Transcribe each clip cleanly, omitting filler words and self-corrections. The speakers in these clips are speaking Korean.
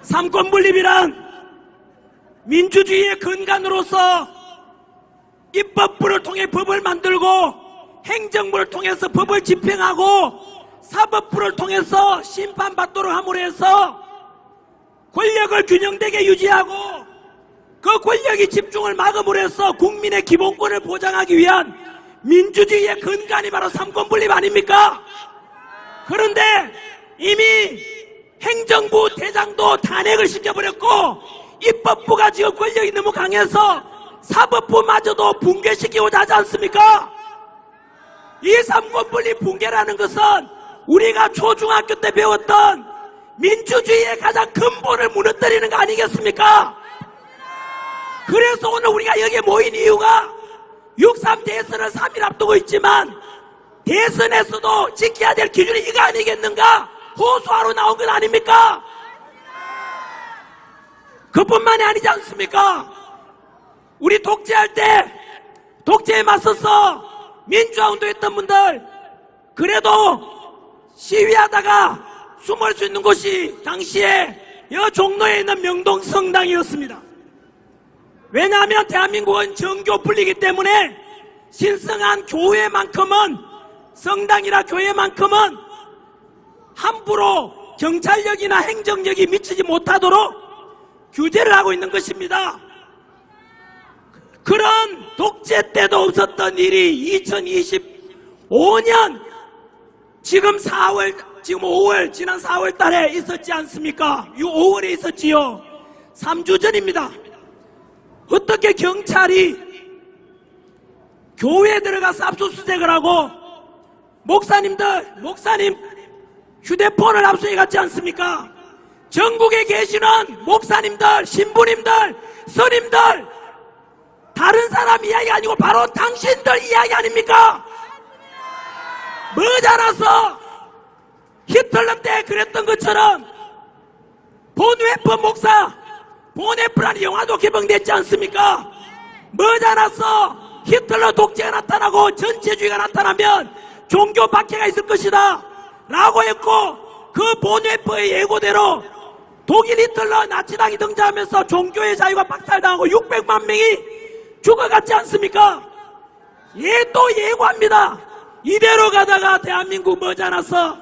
삼권분립이란 민주주의의 근간으로서 입법부를 통해 법을 만들고 행정부를 통해서 법을 집행하고 사법부를 통해서 심판받도록 함으로 해서 권력을 균형되게 유지하고 그 권력이 집중을 막음으로 해서 국민의 기본권을 보장하기 위한 민주주의의 근간이 바로 삼권분립 아닙니까? 그런데 이미 행정부 대장도 탄핵을 시켜버렸고 입법부가 지금 권력이 너무 강해서 사법부마저도 붕괴시키고자 하지 않습니까? 이 삼권분립 붕괴라는 것은 우리가 초중학교 때 배웠던 민주주의의 가장 근본을 무너뜨리는 거 아니겠습니까? 그래서 오늘 우리가 여기에 모인 이유가 6.3 대선을 3일 앞두고 있지만 대선에서도 지켜야 될 기준이 이거 아니겠는가 호소하러 나온 건 아닙니까? 그뿐만이 아니지 않습니까? 우리 독재할 때 독재에 맞서서 민주화 운동했던 분들 그래도 시위하다가 숨을 수 있는 곳이 당시에 여 종로에 있는 명동성당이었습니다. 왜냐하면 대한민국은 정교분리이기 때문에 신성한 교회만큼은 성당이나 교회만큼은 함부로 경찰력이나 행정력이 미치지 못하도록 규제를 하고 있는 것입니다. 그런 독재 때도 없었던 일이 2025년 지금 5월 지난 4월 달에 있었지 않습니까? 5월에 있었지요. 3주 전입니다. 어떻게 경찰이 교회에 들어가서 압수수색을 하고 목사님 휴대폰을 압수해 갔지 않습니까? 전국에 계시는 목사님들, 신부님들, 스님들 다른 사람 이야기 아니고 바로 당신들 이야기 아닙니까? 머지않아서 히틀러 때 그랬던 것처럼 본웨프 목사, 본웨프라는 영화도 개봉됐지 않습니까? 머지않아서 히틀러 독재가 나타나고 전체주의가 나타나면 종교 박해가 있을 것이다 라고 했고 그 본웨프의 예고대로 독일 히틀러 나치당이 등장하면서 종교의 자유가 박탈당하고 600만 명이 죽어갔지 않습니까? 또 예고합니다. 이대로 가다가 대한민국 머지않아서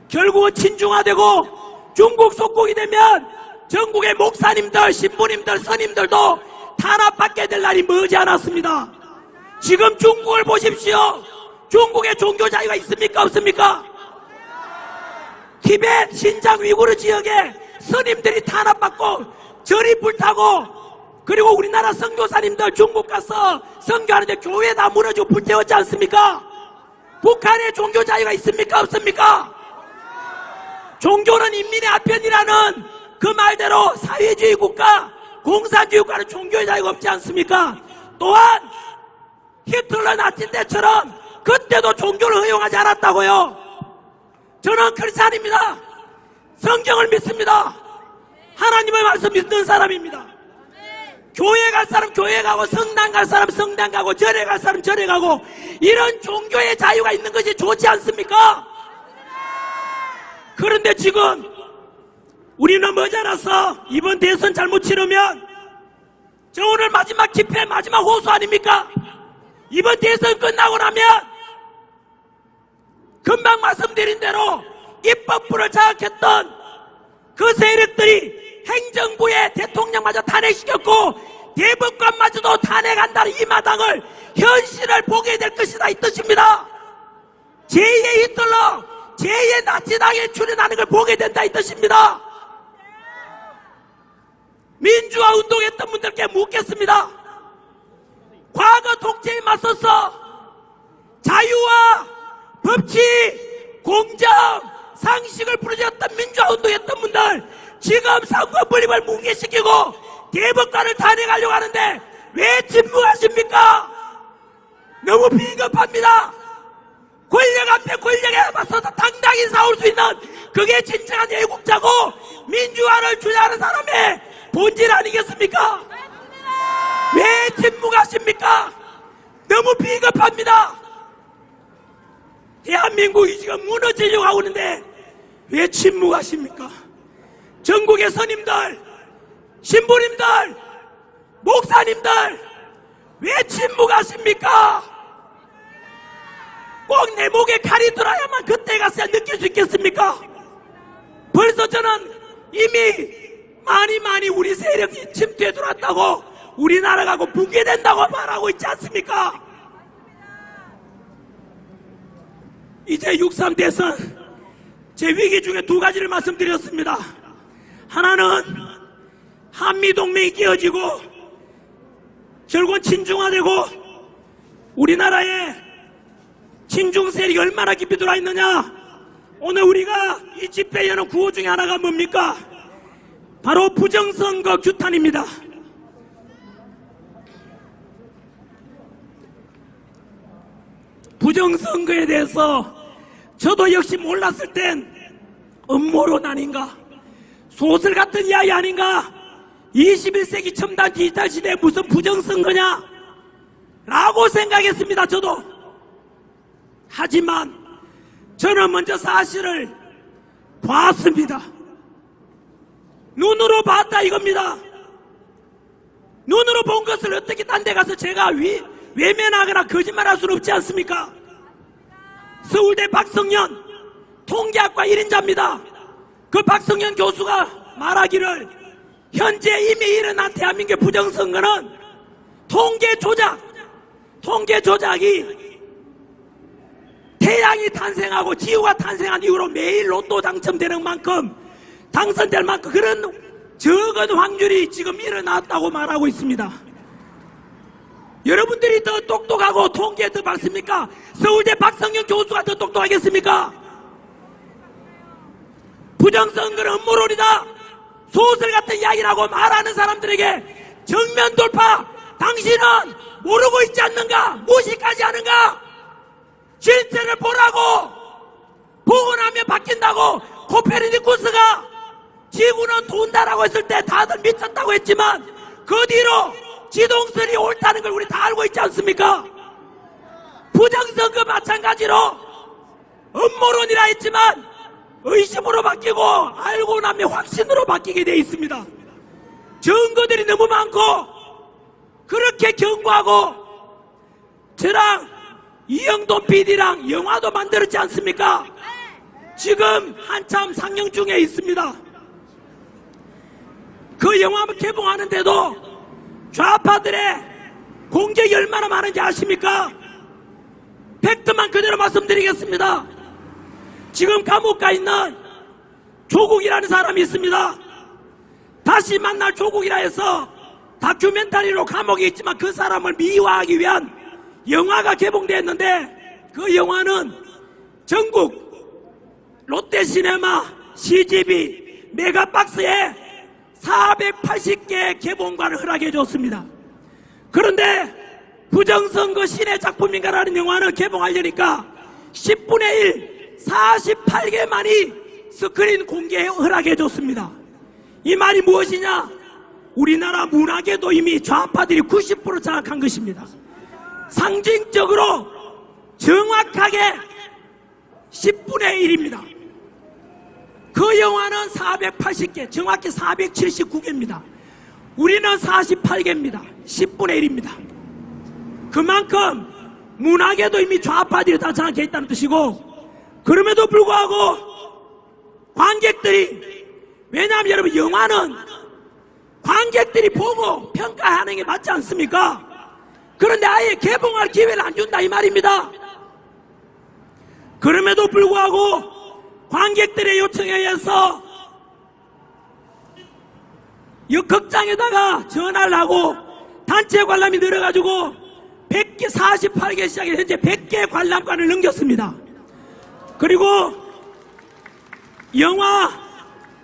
결국은 친중화되고 중국 속국이 되면 전국의 목사님들, 신부님들, 스님들도 탄압받게 될 날이 머지않았습니다. 지금 중국을 보십시오. 중국에 종교 자유가 있습니까? 없습니까? 티벳, 신장, 위구르 지역에 스님들이 탄압받고 절이 불타고 그리고 우리나라 선교사님들 중국 가서 선교하는데 교회 다 무너지고 불태웠지 않습니까? 북한에 종교 자유가 있습니까? 없습니까? 종교는 인민의 아편이라는 그 말대로 사회주의 국가, 공산주의 국가는 종교의 자유가 없지 않습니까? 또한 히틀러 나치 때처럼 그때도 종교를 허용하지 않았다고요. 저는 크리스찬입니다. 성경을 믿습니다. 하나님의 말씀 믿는 사람입니다. 교회 갈 사람 교회 가고 성당 갈 사람 성당 가고 절에 갈 사람 절에 가고 이런 종교의 자유가 있는 것이 좋지 않습니까? 그런데 지금 우리는 머지않아서 이번 대선 잘못 치르면 저 오늘 마지막 집회 마지막 호소 아닙니까? 이번 대선 끝나고 나면 금방 말씀드린 대로 입법부를 장악했던 그 세력들이 행정부의 대통령마저 탄핵시켰고 대법관마저도 탄핵한다는 이 마당을 현실을 보게 될 것이다 이 뜻입니다. 제2의 히틀러, 제2의 나치당에 출연하는 걸 보게 된다 이 뜻입니다. 민주화 운동했던 분들께 묻겠습니다. 과거 독재에 맞서서 자유와 법치, 공정, 상식을 부르짖었던 민주화 운동했던 분들 지금 삼권분립을 뭉개시키고 대법관을 탄핵하려고 하는데 왜 침묵하십니까? 너무 비겁합니다. 권력 앞에 권력에 맞서서 당당히 싸울 수 있는 그게 진정한 애국자고 민주화를 주장하는 사람의 본질 아니겠습니까? 왜 침묵하십니까? 너무 비겁합니다. 대한민국이 지금 무너지려고 하고 있는데 왜 침묵하십니까? 전국의 스님들, 신부님들, 목사님들 왜 침묵하십니까? 꼭 내 목에 칼이 들어야만 그때 가서 느낄 수 있겠습니까? 벌써 저는 이미 많이 우리 세력이 침투해 들어왔다고, 우리나라가 붕괴된다고 말하고 있지 않습니까? 이제 6.3 대선 제 위기 중에 두 가지를 말씀드렸습니다. 하나는 한미동맹이 깨어지고 결국은 친중화되고 우리나라에 친중 세력이 얼마나 깊이 들어와 있느냐. 오늘 우리가 이 집회에 여는 구호 중에 하나가 뭡니까? 바로 부정선거 규탄입니다. 부정선거에 대해서 저도 역시 몰랐을 땐 음모론 아닌가, 소설 같은 이야기 아닌가, 21세기 첨단 디지털 시대에 무슨 부정선거냐 라고 생각했습니다. 저도. 하지만 저는 먼저 사실을 봤습니다. 눈으로 봤다 이겁니다. 눈으로 본 것을 어떻게 딴 데 가서 제가 외면하거나 거짓말할 수는 없지 않습니까? 서울대 박성년 통계학과 1인자입니다. 그 박성년 교수가 말하기를 현재 이미 일어난 대한민국의 부정선거는 통계 조작이 태양이 탄생하고 지구가 탄생한 이후로 매일 로또 당첨되는 만큼, 당선될 만큼 그런 적은 확률이 지금 일어났다고 말하고 있습니다. 여러분들이 더 똑똑하고 통계에 더 많습니까? 서울대 박성현 교수가 더 똑똑하겠습니까? 부정선거는 음모론이다, 소설 같은 이야기라고 말하는 사람들에게 정면 돌파. 당신은 모르고 있지 않는가? 무식하지 않은가? 실제를 보라고. 보고 나면 바뀐다고. 코페르니쿠스가 지구는 돈다라고 했을 때 다들 미쳤다고 했지만 그 뒤로 지동설이 옳다는 걸 우리 다 알고 있지 않습니까? 부정선거 마찬가지로 음모론이라 했지만 의심으로 바뀌고 알고 나면 확신으로 바뀌게 되어 있습니다. 증거들이 너무 많고, 그렇게 경고하고 저랑 이영돈 PD랑 영화도 만들었지 않습니까? 지금 한참 상영 중에 있습니다. 그 영화 개봉하는데도 좌파들의 공격이 얼마나 많은지 아십니까? 팩트만 그대로 말씀드리겠습니다. 지금 감옥 가 있는 조국이라는 사람이 있습니다. 다시 만날 조국이라 해서 다큐멘터리로 감옥에 있지만 그 사람을 미화하기 위한 영화가 개봉됐는데, 그 영화는 전국 롯데시네마, CGV, 메가박스에 480개 개봉관을 허락해 줬습니다. 그런데 부정선거 신의 작품인가라는 영화는 개봉하려니까 10분의 1, 48개만이 스크린 공개에 허락해 줬습니다. 이 말이 무엇이냐? 우리나라 문학에도 이미 좌파들이 90% 장악한 것입니다. 상징적으로 정확하게 10분의 1입니다. 그 영화는 480개, 정확히 479개입니다. 우리는 48개입니다. 10분의 1입니다. 그만큼 문학에도 이미 좌파들이 다 장악해 있다는 뜻이고, 그럼에도 불구하고 관객들이, 왜냐하면 여러분 영화는 관객들이 보고 평가하는 게 맞지 않습니까? 그런데 아예 개봉할 기회를 안 준다 이 말입니다. 그럼에도 불구하고 관객들의 요청에 의해서 극장에다가 전화를 하고 단체 관람이 늘어가지고 100개, 48개 시작해 현재 100개 관람관을 넘겼습니다. 그리고 영화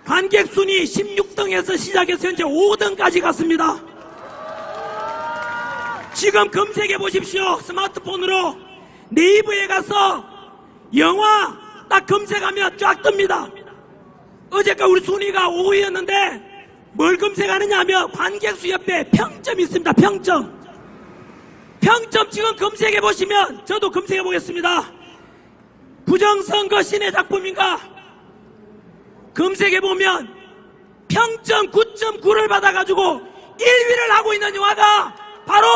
관객 순위 16등에서 시작해서 현재 5등까지 갔습니다. 지금 검색해 보십시오. 스마트폰으로 네이버에 가서 영화 딱 검색하면 쫙 뜹니다. 어제까지 우리 순위가 5위였는데 뭘 검색하느냐 하면 관객수 옆에 평점이 있습니다. 평점 지금 검색해 보시면, 저도 검색해 보겠습니다. 부정선거 신의 작품인가 검색해 보면 평점 9.9를 받아가지고 1위를 하고 있는 영화가 바로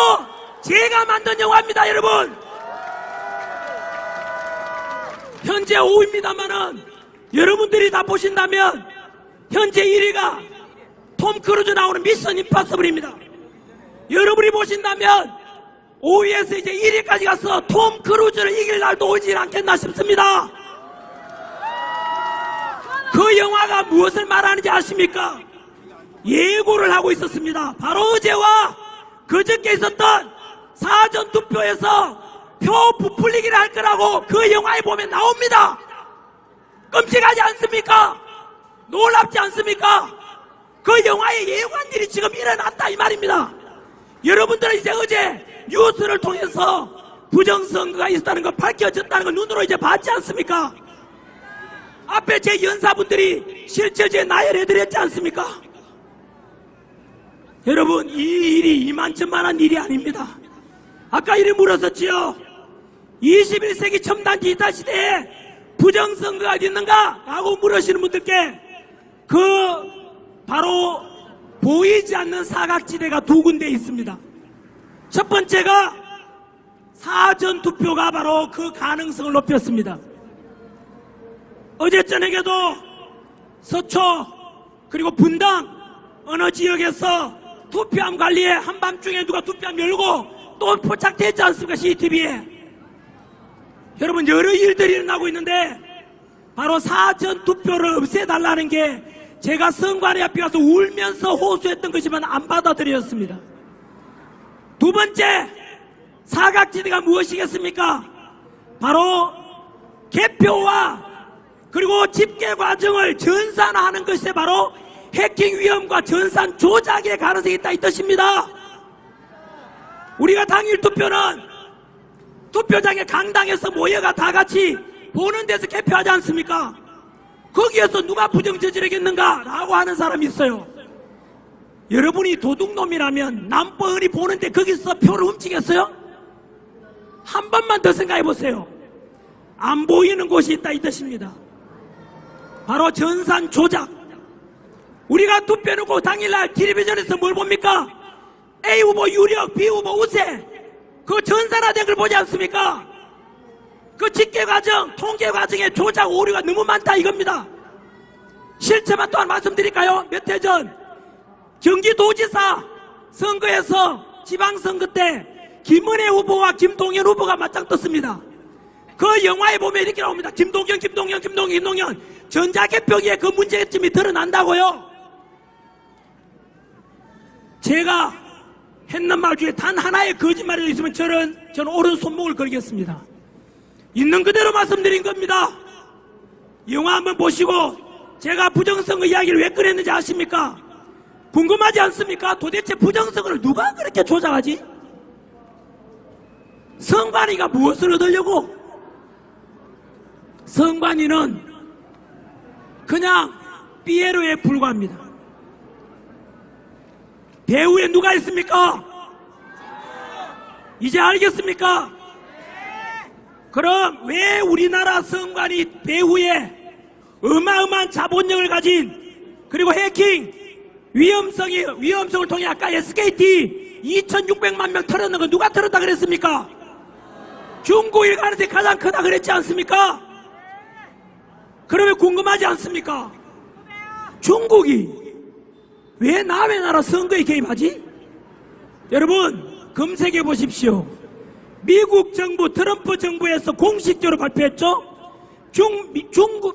제가 만든 영화입니다, 여러분. 현재 5위입니다만은 여러분들이 다 보신다면 현재 1위가 톰 크루즈 나오는 미션 임파서블입니다. 여러분이 보신다면 5위에서 이제 1위까지 가서 톰 크루즈를 이길 날도 오지 않겠나 싶습니다. 그 영화가 무엇을 말하는지 아십니까? 예고를 하고 있었습니다. 바로 어제와 그저께 있었던 사전투표에서 표 부풀리기를 할 거라고 그 영화에 보면 나옵니다. 끔찍하지 않습니까? 놀랍지 않습니까? 그 영화에 예고한 일이 지금 일어났다 이 말입니다. 여러분들은 이제 어제 뉴스를 통해서 부정선거가 있었다는 거, 밝혀졌다는 거 눈으로 이제 봤지 않습니까? 앞에 제 연사분들이 실체적에 나열해드렸지 않습니까? 여러분, 이 일이 이만저만한 일이 아닙니다. 아까 이름 물었었지요. 21세기 첨단 디지털 시대에 부정선거가 어디 있는가? 라고 물으시는 분들께 그 바로 보이지 않는 사각지대가 두 군데 있습니다. 첫 번째가 사전투표가 바로 그 가능성을 높였습니다. 어제 저녁에도 서초 그리고 분당 어느 지역에서 투표함 관리에 한밤중에 누가 투표함 열고 또 포착됐지 않습니까? CCTV에. 여러분, 여러 일들이 일어나고 있는데 바로 사전투표를 없애달라는 게 제가 선관위 앞에 가서 울면서 호소했던 것이면 안 받아들였습니다. 두 번째 사각지대가 무엇이겠습니까? 바로 개표와 그리고 집계 과정을 전산화하는 것이 바로 해킹 위험과 전산 조작의 가능성이 있다 이 뜻입니다. 우리가 당일 투표는 투표장에 강당에서 모여가 다 같이 보는 데서 개표하지 않습니까? 거기에서 누가 부정 저지르겠는가? 라고 하는 사람이 있어요. 여러분이 도둑놈이라면 남뻔히 보는데 거기서 표를 훔치겠어요? 한 번만 더 생각해 보세요. 안 보이는 곳이 있다 이 뜻입니다. 바로 전산 조작. 우리가 투표해놓고 당일날 텔레비전에서 뭘 봅니까? A 후보 유력, B 후보 우세. 그 전산화된 걸 보지 않습니까? 그 집계 과정, 통계 과정에 조작 오류가 너무 많다 이겁니다. 실체만 또한 말씀드릴까요? 몇 해 전 경기도지사 선거에서 지방선거 때 김은혜 후보와 김동연 후보가 맞짱 떴습니다. 그 영화에 보면 이렇게 나옵니다. 김동연 전자개표기에 그 문제점이 드러난다고요. 제가 했는 말 중에 단 하나의 거짓말이 있으면 저는 오른손목을 걸겠습니다. 있는 그대로 말씀드린 겁니다. 영화 한번 보시고 제가 부정선거 이야기를 왜 꺼냈는지 아십니까? 궁금하지 않습니까? 도대체 부정선거를 누가 그렇게 조작하지? 선관위가 무엇을 얻으려고? 선관위는 그냥 피에로에 불과합니다. 배후에 누가 있습니까? 이제 알겠습니까? 그럼 왜 우리나라 선관위 배후에 어마어마한 자본력을 가진 그리고 해킹 위험성을 통해 아까 SKT 2600만 명 털어넣은 거 누가 털었다 그랬습니까? 중국일 가능성이 가장 크다 그랬지 않습니까? 그러면 궁금하지 않습니까? 중국이 왜 남의 나라 선거에 개입하지? 여러분 검색해 보십시오. 미국 정부 트럼프 정부에서 공식적으로 발표했죠.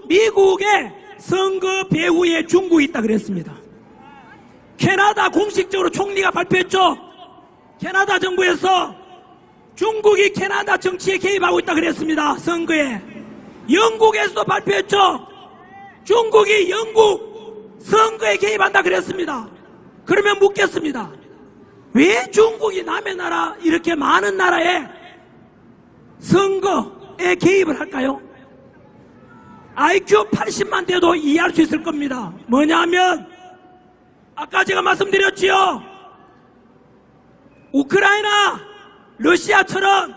미국의 선거 배후에 중국이 있다 그랬습니다. 캐나다 공식적으로 총리가 발표했죠. 캐나다 정부에서 중국이 캐나다 정치에 개입하고 있다 그랬습니다. 선거에. 영국에서도 발표했죠. 중국이 영국 선거에 개입한다 그랬습니다. 그러면 묻겠습니다. 왜 중국이 남의 나라 이렇게 많은 나라에 선거에 개입을 할까요? IQ 80만 돼도 이해할 수 있을 겁니다. 뭐냐면 아까 제가 말씀드렸지요. 우크라이나 러시아처럼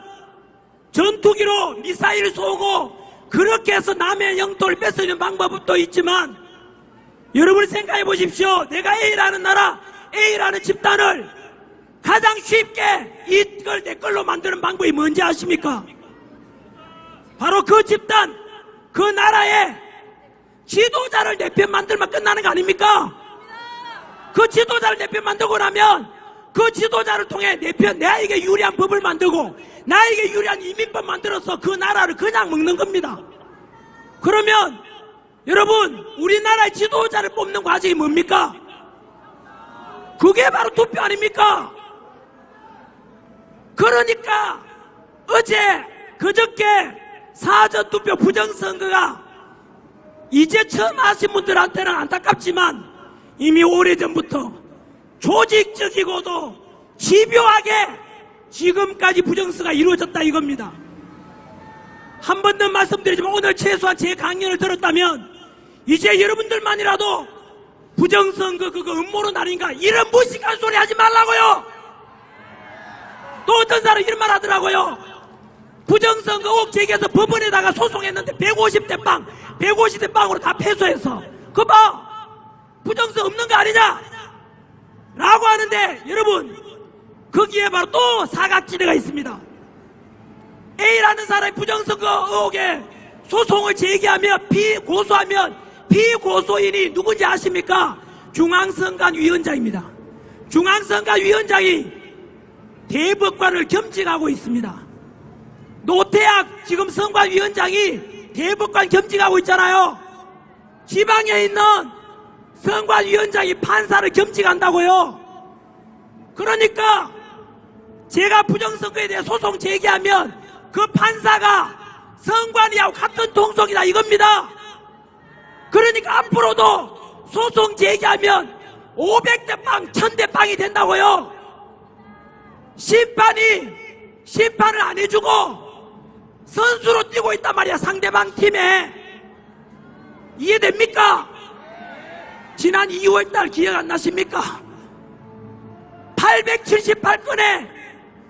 전투기로 미사일을 쏘고 그렇게 해서 남의 영토를 뺏어오는 방법도 있지만 여러분이 생각해 보십시오. 내가 A라는 나라, A라는 집단을 가장 쉽게 이걸 내 걸로 만드는 방법이 뭔지 아십니까? 바로 그 집단, 그 나라의 지도자를 내 편 만들면 끝나는 거 아닙니까? 그 지도자를 내 편 만들고 나면 그 지도자를 통해 내 편, 나에게 유리한 법을 만들고 나에게 유리한 이민법 만들어서 그 나라를 그냥 먹는 겁니다. 그러면 여러분, 우리나라의 지도자를 뽑는 과정이 뭡니까? 그게 바로 투표 아닙니까? 그러니까 어제 그저께 사전투표 부정선거가 이제 처음 하신 분들한테는 안타깝지만 이미 오래전부터 조직적이고도 집요하게 지금까지 부정선거가 이루어졌다 이겁니다. 한 번 더 말씀드리지만 오늘 최소한 제 강연을 들었다면 이제 여러분들만이라도 부정선거 그거 음모론 아닌가 이런 무식한 소리 하지 말라고요. 또 어떤 사람이 이런 말 하더라고요. 부정선거 의혹 제기해서 법원에다가 소송했는데 150대 빵 150대 빵으로 다 패소해서 그거 봐 부정선거 없는 거 아니냐 라고 하는데 여러분 거기에 바로 또 사각지대가 있습니다. A라는 사람이 부정선거 의혹에 소송을 제기하며 고소하면 피고소인이 누군지 아십니까? 중앙선관위원장입니다. 중앙선관위원장이 대법관을 겸직하고 있습니다. 노태악 지금 선관위원장이 대법관 겸직하고 있잖아요. 지방에 있는 선관위원장이 판사를 겸직한다고요. 그러니까 제가 부정선거에 대해 소송 제기하면 그 판사가 선관위하고 같은 동석이다 이겁니다. 그러니까 앞으로도 소송 제기하면 500대 빵, 1000대 빵이 된다고요. 심판을 안 해주고 선수로 뛰고 있단 말이야 상대방 팀에. 이해됩니까? 지난 2월달 기억 안 나십니까? 878건의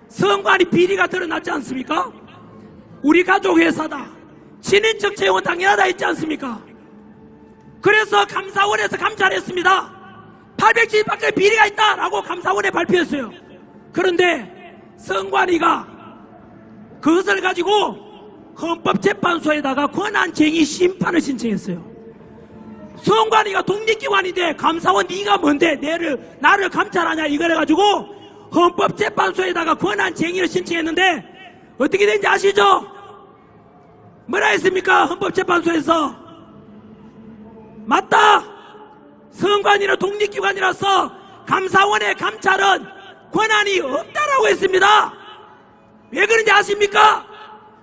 선관위 비리가 드러났지 않습니까? 우리 가족 회사다, 친인척 채용은 당연하다 했지 않습니까? 그래서 감사원에서 감찰했습니다. 878건의 비리가 있다라고 감사원에 발표했어요. 그런데 선관위가 그것을 가지고 헌법재판소에다가 권한쟁의 심판을 신청했어요. 선관위가 독립기관인데 감사원 네가 뭔데 나를 감찰하냐 이걸 해가지고 헌법재판소에다가 권한쟁의를 신청했는데 어떻게 된지 아시죠? 뭐라 했습니까? 헌법재판소에서 맞다! 선관위는 독립기관이라서 감사원의 감찰은 권한이 없다라고 했습니다. 왜 그런지 아십니까?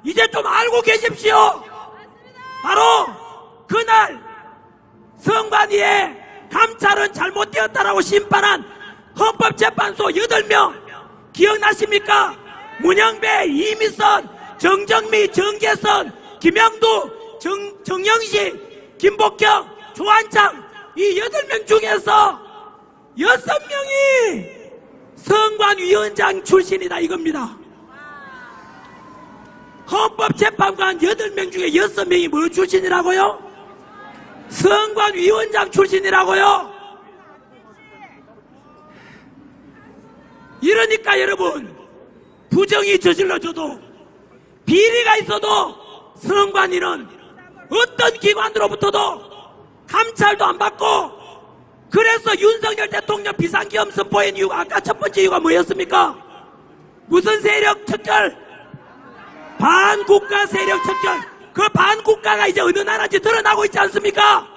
이제 좀 알고 계십시오. 바로 그날 선관위의 감찰은 잘못되었다라고 심판한 헌법재판소 8명 기억나십니까? 문영배, 이미선, 정정미, 정계선, 김영두, 정영식, 김복경, 조한창 이 8명 중에서 6명이 선관위원장 출신이다 이겁니다. 헌법재판관 8명 중에 6명이 뭐 출신이라고요? 선관위원장 출신이라고요? 이러니까 여러분 부정이 저질러져도 비리가 있어도 선관위는 어떤 기관으로부터도 감찰도 안 받고, 그래서 윤석열 대통령 비상계엄 선포한 이유가 아까 첫 번째 이유가 뭐였습니까? 무슨 세력 척결? 반국가 세력 척결. 그 반국가가 이제 어느 나라인지 드러나고 있지 않습니까?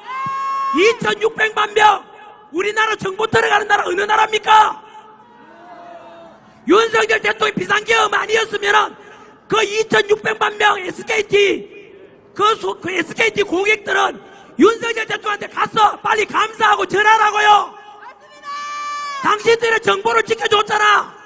2600만 명 우리나라 정보 들어가는 나라 어느 나라입니까? 윤석열 대통령 비상계엄 아니었으면 그 2600만 명 SKT 그 SKT 고객들은 윤석열 대통령한테 가서 빨리 감사하고 전하라고요. 당신들의 정보를 지켜줬잖아.